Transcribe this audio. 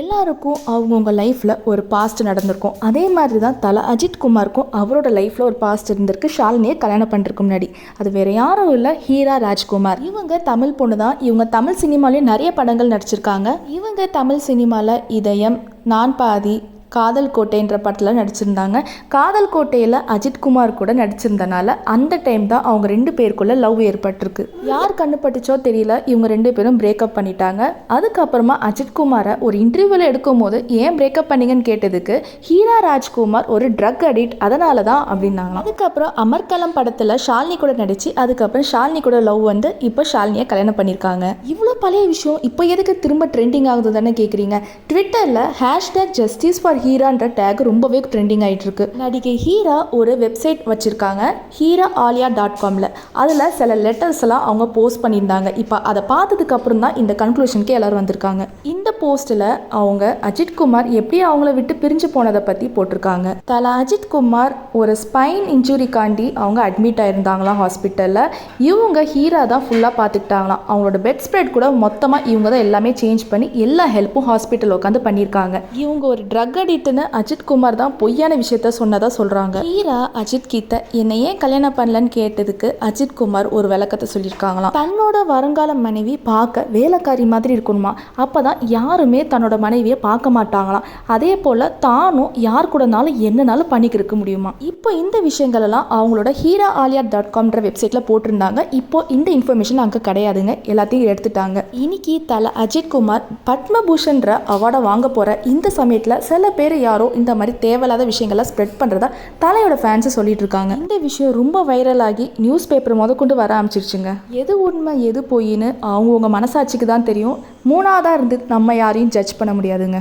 எல்லாருக்கும் அவங்கவுங்க லைஃப்பில் ஒரு பாஸ்ட் நடந்திருக்கும். அதே மாதிரி தான் தல அஜித் குமாருக்கும் அவரோட லைஃப்பில் ஒரு பாஸ்ட் இருந்திருக்கு. ஷாலினியை கல்யாணம் பண்ணுறதுக்கு முன்னாடி. அது வேறு யாரும் இல்லை, ஹீரா ராஜ்குமார். இவங்க தமிழ் பொண்ணு தான். இவங்க தமிழ் சினிமாலேயும் நிறைய படங்கள் நடிச்சிருக்காங்க. இவங்க தமிழ் சினிமாவில் இதயம், நான் பாதி, காதல் கோட்டைன்ற படத்தில் நடிச்சிருந்தாங்க. காதல் கோட்டையில் அஜித்குமார் கூட நடிச்சிருந்தனால அந்த டைம் தான் அவங்க 2 பேருக்குள்ள லவ் ஏற்பட்டிருக்கு. யார் கண்ணுப்பட்டுச்சோ தெரியல, இவங்க 2 பேரும் பிரேக்கப் பண்ணிட்டாங்க. அதுக்கப்புறமா அஜித்குமாரை ஒரு இன்டர்வியூவில் எடுக்கும் போது ஏன் பிரேக்கப் பண்ணீங்கன்னு கேட்டதுக்கு ஹீரா ராஜ்குமார் ஒரு ட்ரக் அடிக்ட், அதனால தான் அப்படின்னாங்க. அதுக்கப்புறம் அமர்கலம் படத்தில் ஷாலினி கூட நடிச்சு அதுக்கப்புறம் ஷாலினி கூட லவ் வந்து இப்போ ஷாலினியை கல்யாணம் பண்ணியிருக்காங்க. இவ்வளோ பழைய விஷயம் இப்போ எதுக்கு திரும்ப ட்ரெண்டிங் ஆகுது தானே கேட்குறீங்க. ட்விட்டரில் #ஜஸ்டிஸ் ஃபார் ஹீரான்ற டேக் ரொம்பவே ட்ரெண்டிங் ஆகிட்டு இருக்கு. நடிகை ஹீரா ஒரு வெப்சைட் வச்சிருக்காங்க, heeraaliya.comல. அதில் சில லெட்டர்ஸ் எல்லாம் அவங்க போஸ்ட் பண்ணியிருந்தாங்க. இப்போ அதை பார்த்ததுக்கு அப்புறம் தான் இந்த கன்க்ளூஷனுக்கு எல்லாரும் வந்திருக்காங்க. இந்த போஸ்ட்டில் அவங்க அஜித்குமார் எப்படி அவங்கள விட்டு பிரிஞ்சு போனதை பற்றி போட்டிருக்காங்க. தல அஜித்குமார் ஒரு ஸ்பைன் இன்ஜுரிக்காண்டி அவங்க அட்மிட் ஆயிருந்தாங்களாம் ஹாஸ்பிட்டலில். இவங்க ஹீரா தான் ஃபுல்லாக பார்த்துக்கிட்டாங்களாம். அவங்களோட பெட் ஸ்ப்ரெட் கூட மொத்தமாக இவங்க தான் எல்லாமே சேஞ்ச் பண்ணி எல்லா ஹெல்ப்பும் ஹாஸ்பிட்டல் உட்காந்து பண்ணியிருக்காங்க. இவங்க ஒரு ட்ரக் அடிக்ட்னு அஜித்குமார் தான் பொய்யான விஷயத்த சொன்னதா சொல்கிறாங்க. ஹீரா அஜித் கிட்ட என்னை ஏன் கல்யாணம் பண்ணலன்னு கேட்டதுக்கு அஜித்குமார் ஒரு விளக்கத்தை சொல்லியிருக்காங்களாம். தன்னோட வருங்கால மனைவி பார்க்க வேலைக்காரி மாதிரி இருக்கணுமா, அப்பதான் யாருமே தன்னோட மனைவியை பார்க்க மாட்டாங்களாம். அதே போல் தானும் யார் கூடனாலும் என்னனாலும் பண்ணிக்கிருக்க முடியுமா. இப்போ இந்த விஷயங்கள் எல்லாம் அவங்களோட heeraaliya.comன்ற வெப்சைட்டில் போட்டிருந்தாங்க. இப்போ இந்த இன்ஃபர்மேஷன் அங்கே கிடையாதுங்க, எல்லாத்தையும் எடுத்துட்டாங்க. இன்னைக்கு தல அஜித்குமார் பத்மபூஷன்ற அவார்டை வாங்க போகிற இந்த சமயத்தில் சில பேர் யாரோ இந்த மாதிரி தேவையில்லாத விஷயங்கள்லாம் ஸ்ப்ரெட் பண்ணுறதா தலையோட ஃபேன்ஸை சொல்லிட்டு இருக்காங்க. இந்த விஷயம் ரொம்ப வைரல் ஆகி நியூஸ் பேப்பர் முதற்கொண்டு வர ஆரம்பிச்சிருச்சுங்க. எது உண்மை எது பொய்ன்னு அவங்கவுங்க மனசாட்சிக்கு தான் தெரியும். மூணாவதாக இருந்து நம்ம யாரையும் ஜட்ஜ் பண்ண முடியாதுங்க.